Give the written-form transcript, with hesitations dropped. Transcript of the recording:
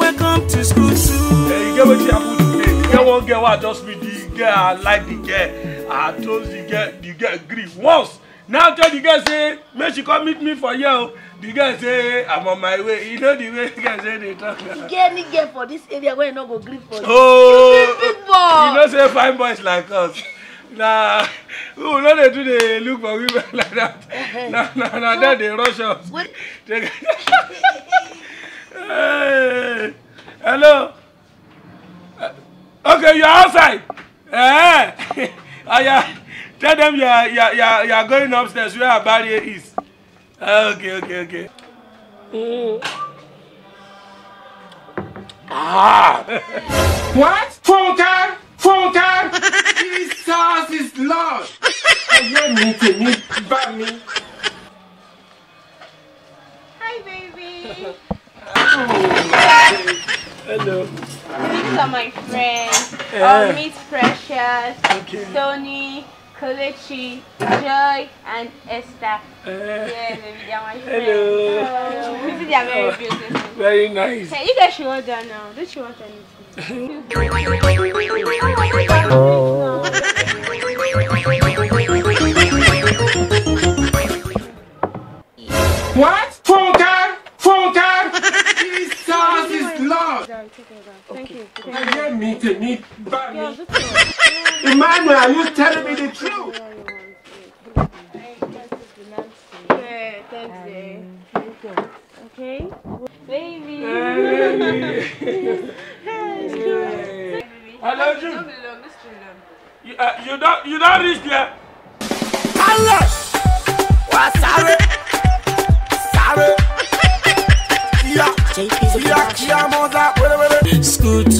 welcome to school too. Hey, you get what you happen today. You get one girl what just me the girl. I like the girl. I told the girl agree once. Now tell the girl say, make she come meet me for you. The girl say, I'm on my way. You know the way the girl say they talk. You get any girl for this area where you not go grip for you. Oh, you know say fine boys like us. Nah, we will not do the look for women like that. Nah, then they rush us. Hey, hello. Okay, you're outside. Tell them you're going upstairs where our barrier is. Okay. What? Phone card? Jesus is Lord. Hi, baby. Hello. These are my friends. Meet Precious, Tony, Kelechi, Joy, and Esther. Yeah, baby, they are my friends. Hello. They are very beautiful. Very nice. Hey, you guys should order now. Don't you want anything? What? Phone card? Jesus is Lord. Thank you. Emmanuel, are you telling me the truth? Yeah, thanks, okay? Baby. Hello, June. You don't reach there. Allah! Wa sorry. Yeah, School2.